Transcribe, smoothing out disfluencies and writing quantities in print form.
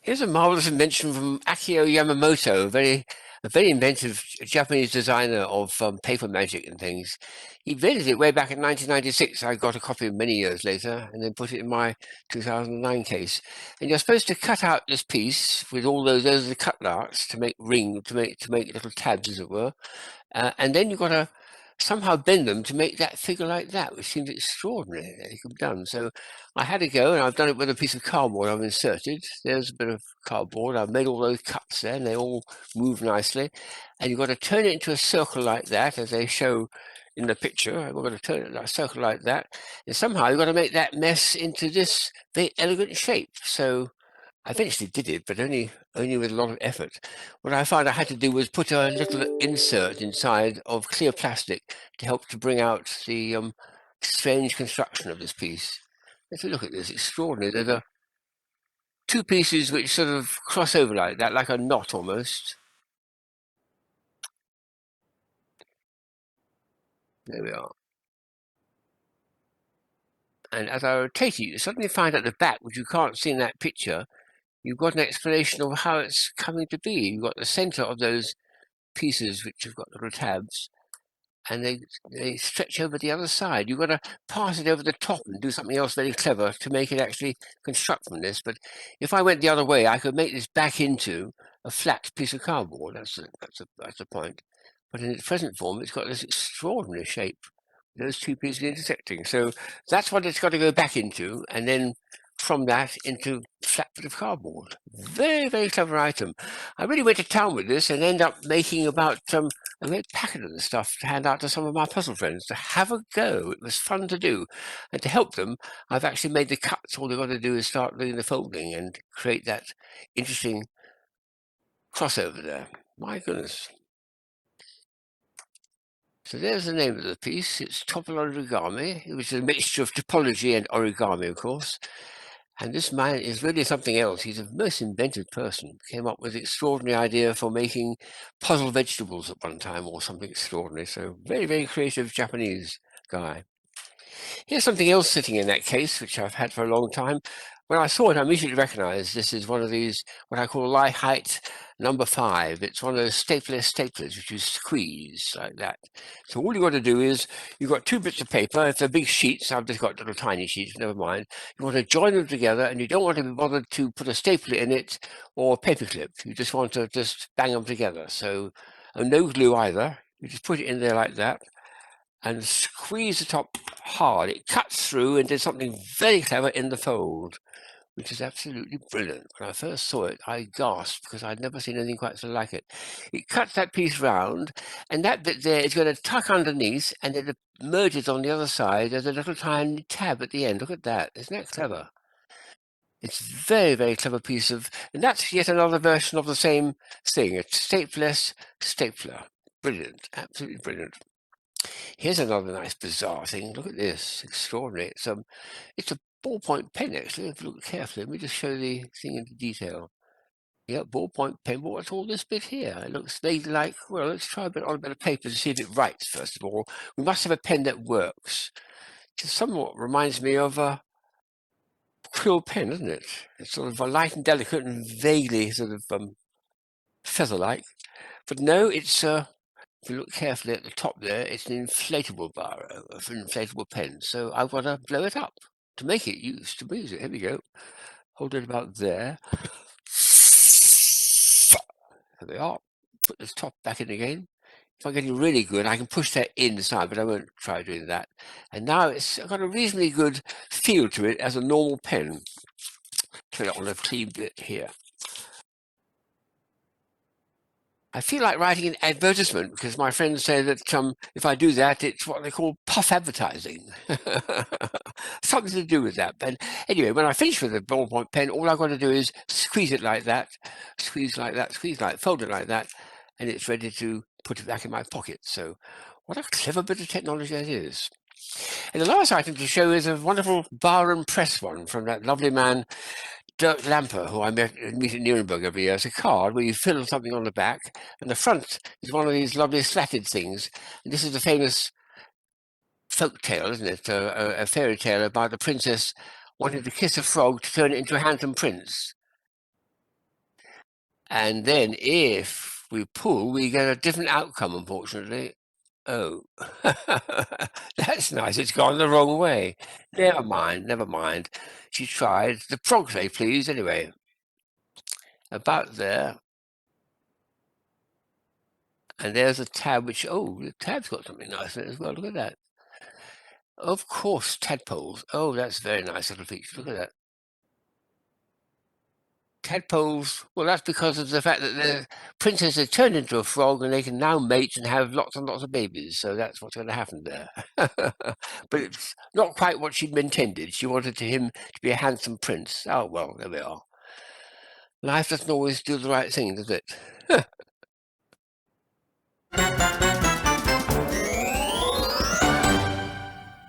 Here's a marvelous invention from Akio Yamamoto, a very inventive Japanese designer of paper magic and things. He invented it way back in 1996. I got a copy many years later and then put it in my 2009 case. And you're supposed to cut out this piece with all those are the cut marks to make little tabs, as it were. And then you've got to somehow bend them to make that figure like that, which seems extraordinary that it could be done. So I had to go, and I've done it with a piece of cardboard I've inserted. There's a bit of cardboard. I've made all those cuts there, and they all move nicely. And you've got to turn it into a circle like that, as they show in the picture. I've got to turn it like a circle like that. And somehow you've got to make that mess into this very elegant shape. So I eventually did it, but only with a lot of effort. What I found I had to do was put a little insert inside of clear plastic to help to bring out the strange construction of this piece. If you look at this, extraordinary. There are two pieces which sort of cross over like that, like a knot almost. There we are. And as I rotate it, you suddenly find at the back, which you can't see in that picture, you've got an explanation of how it's coming to be. You've got the center of those pieces which have got little tabs, and they stretch over the other side. You've got to pass it over the top and do something else very clever to make it actually construct from this. But if I went the other way, I could make this back into a flat piece of cardboard. That's the point. But in its present form, it's got this extraordinary shape, those two pieces intersecting. So that's what it's got to go back into, and then from that into flat bit of cardboard. Very, very clever item. I really went to town with this and ended up making about a great packet of the stuff to hand out to some of my puzzle friends to have a go. It was fun to do. And to help them, I've actually made the cuts. All they've got to do is start doing the folding and create that interesting crossover there. My goodness. So there's the name of the piece. It's Topolorigami, which is a mixture of topology and origami, of course. And this man is really something else. He's a most inventive person. Came up with an extraordinary idea for making puzzle vegetables at one time or something extraordinary. So very, very creative Japanese guy. Here's something else sitting in that case, which I've had for a long time. When I saw it, I immediately recognized this is one of these, what I call lie height number 5. It's one of those stapleless staplers, which you squeeze like that. So all you've got to do is, you've got 2 bits of paper. If they're big sheets, I've just got little tiny sheets, never mind. You want to join them together, and you don't want to be bothered to put a stapler in it or a paper clip. You just want to just bang them together. So no glue either. You just put it in there like that and squeeze the top hard. It cuts through and did something very clever in the fold, which is absolutely brilliant. When I first saw it, I gasped because I'd never seen anything quite so like it. It cuts that piece round, and that bit there is going to tuck underneath, and it emerges on the other side as a little tiny tab at the end. Look at that. Isn't that clever? It's very, very clever piece of, and that's yet another version of the same thing. A stapeless stapler. Brilliant. Absolutely brilliant. Here's another nice bizarre thing. Look at this. Extraordinary. It's a ballpoint pen, actually. If you look carefully, let me just show the thing into detail. Yeah, ballpoint pen. But what's all this bit here? It looks vaguely like, well, let's try a bit on a bit of paper to see if it writes, first of all. We must have a pen that works. It somewhat reminds me of a quill pen, doesn't it? It's sort of light and delicate and vaguely sort of feather-like. But no, it's if you look carefully at the top there, it's an inflatable bar, an inflatable pen. So I've got to blow it up to make it use it. Here we go. Hold it about there. There we are. Put this top back in again. If I'm getting really good, I can push that inside, but I won't try doing that. And now it's got a reasonably good feel to it as a normal pen. Put it on a clean bit here. I feel like writing an advertisement because my friends say that if I do that, it's what they call puff advertising. Something to do with that. But anyway, when I finish with the ballpoint pen, all I've got to do is squeeze it like that, squeeze like that, squeeze like, fold it like that, and it's ready to put it back in my pocket. So what a clever bit of technology that is. And the last item to show is a wonderful bar and press one from that lovely man, Dirk Lamper, who I meet at Nuremberg every year. It's a card where you fill something on the back, and the front is one of these lovely slatted things. And this is a famous folk tale, isn't it? A fairy tale about the princess wanting to kiss a frog to turn it into a handsome prince. And then if we pull, we get a different outcome, unfortunately. Oh, that's nice. It's gone the wrong way. Never mind, never mind. She tried. The progress, please, anyway. About there. And there's a tab which, oh, the tab's got something nice in it as well. Look at that. Of course, tadpoles. Oh, that's very nice little feature. Look at that. Tadpoles, well, that's because of the fact that the princess has turned into a frog and they can now mate and have lots and lots of babies. So that's what's going to happen there. But it's not quite what she'd intended. She wanted him to be a handsome prince. Oh, well, there we are. Life doesn't always do the right thing, does it?